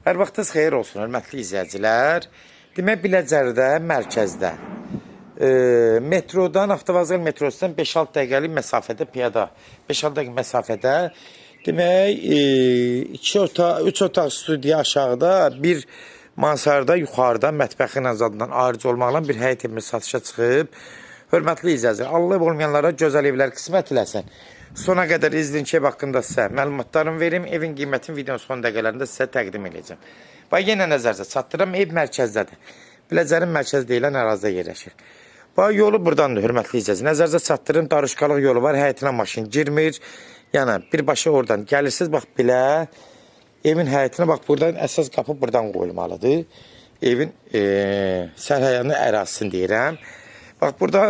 Hər vaxtınız xeyir olsun, hörmətli izləyicilər. Demək, Biləcərdə, mərkəzdə, metrodan, avtovağzal metrosundan 5-6 dəqiqəlik məsafədə piyada, 5-6 dəqiqə məsafədə, demək, 3 otaq studiya aşağıda, bir mansarda, yuxarıda, mətbəxinə zadından ayrıc olmaqla bir həyət evimiz satışa çıxıb. Hörmətli izləyicilər, Allah olmayanlara gözəl evlər qismət eləsin. Sona qədər izləyin ki, ev haqqında sizə məlumatlarımı verim. Evin qiymətini videonun son dəqiqələrində sizə təqdim edəcəm. Bax, yenə nəzərdə çatdırıram. Ev mərkəzdədir. Biləcərin mərkəz deyilən ərazidə yerləşir. Bax, yolu buradandır, hörmətli izləyicilər. Nəzərdə çatdırım, darışqalıq yolu var. Həyətinə maşın girmir. Yəni, birbaşa oradan gəlirsiniz. Bax, belə evin həyətinə, bax, buradan əsas qapı buradan qoyulmalıdır. Evin sərhəyanı ərazisini deyirəm. Bax, burada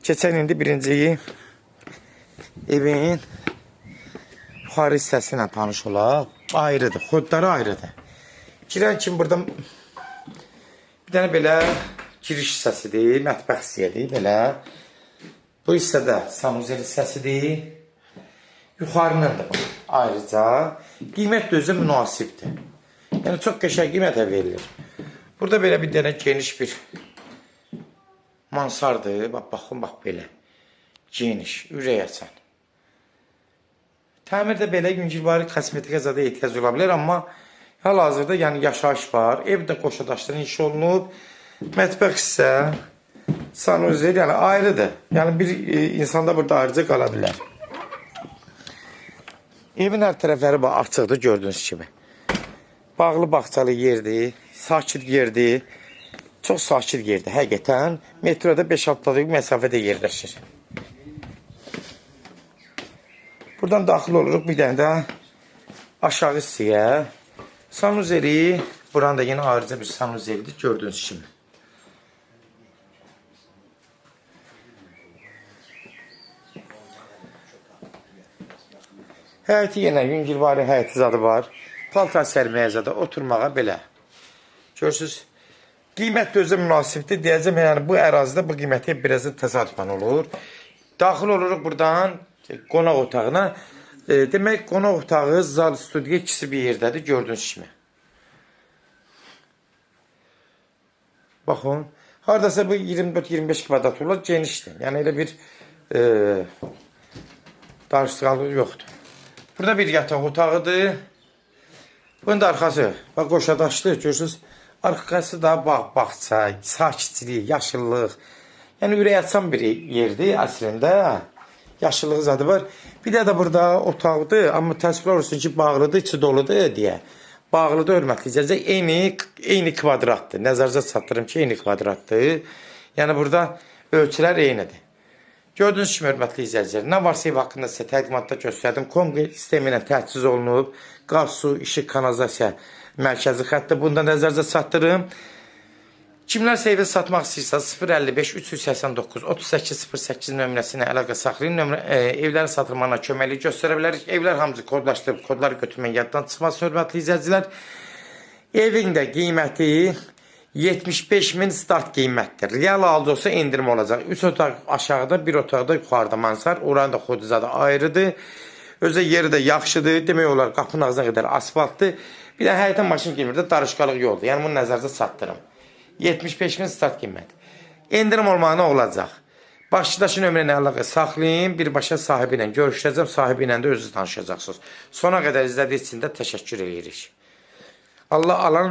keçən indi birinciyi evin yuxarı hissəsi ilə tanış olaq. Ayrıdır, xodları ayrıdır. Girən kimi burada bir dənə belə giriş hissəsidir, mətbəx hissəsidir, belə. Bu hissədə sanuzel hissəsidir. Yuxarının da ayrıca qiymət də özü münasibdir. Yəni, çox qəşəng qiymətə verilir. Burada belə bir dənə geniş bir mansardır. Baxın, bax belə. Geniş, ürək açan. Təmirdə belə yüngülvari kosmetika zada ehtiyac ola bilər, amma hal-hazırda yəni yaşayış var. Ev də qoşadaşdan inşa olunub. Mətbəx isə sanuzel, yəni ayrıdır. Yəni bir insanda burada ayrıca qala bilər. Evin hər tərəfləri açıqdır, gördüyünüz kimi. Bağlı bağçalı yerdir, sakit yerdir. Çox sakit yerdir, həqiqətən. Metroda 5-6 dəqiqə məsafədə yerləşir. Buradan daxil oluruq bir dənə də aşağı hissəyə. Sanuzeli, buranın da yine ayrıca bir sanuzelidir, gördüyünüz kimi. Həyəti yenə yüngülvari həyəti zadı var. Paltar sərməyə zadı, oturmağa belə. Görürsünüz, qiymət də özü münasibdir. Deyəcəm, yəni bu ərazidə bu qiyməti biraz da təsadüfən olur. Daxil oluruq buradan qonaq otağına. Demək, qonaq otağı, zal, studiya ikisi bir yerdədir, gördüyünüz kimi. Baxın, haradasa bu 24-25 kvadrat olar, genişdir. Yəni, elə bir darışqalıq yoxdur. Burada bir yataq otağıdır. Bunun da arxası, bax, qoşadaşdır, görürsünüz. Arxası da bağ-bağça, sakitçilik, yaşıllıq. Yəni, ürək açan bir yerdir əslində. Yaşıllıq zadı var. Bir də burada otaqdır, amma təəssüflər olsun ki, bağlıdır, içi doludur deyə. Bağlıdır, hörmətli izləyicilər, eyni kvadratdır. Nəzərinizə çatdırım ki, eyni kvadratdır. Yəni, burada ölçülər eynidir. Gördüyünüz kimi, hörmətli izləyicilər, nə varsa ev haqqında sizə təqdimatda göstərdim. Kombi sistemi ilə təchiz olunub, qaz, su, işıq, kanalizasiya mərkəzi xətti. Bunda nəzərinizə çatdırım. Kimlərsə evi satmaq istəyirsə 055 389 3808 nömrəsinə əlaqə saxlayın. Evlərin satılmağına köməklik göstərə bilərik. Evlər hamısı kodlaşdırıb, kodları götürmək yaddan çıxmaz, hörmətli izləyicilər. Evin də qiyməti 75.000 start qiymətdir. Real halda olsa endirim olacaq. 3 otaq aşağıda, 1 otaqda yuxarıda mansar. Oranın da xoduzadı ayrıdır. Özə yeri də yaxşıdır. Demək olar, qapının ağzına qədər asfaltdır. Bir də həyətən maşın girmirdə darışqalıq yoldur. Yəni, bunu nəzərdə çatdırım. 75.000 start qiymət. Endirim olmağına olacaq. Başçıdaşı nömrəni əlaqə saxlayın. Birbaşa sahibi ilə görüşəcəm. Sahibi ilə də özünüz tanışacaqsınız. Sona qədər izlədiyiniz üçün də təşəkkür edirik. Allah alan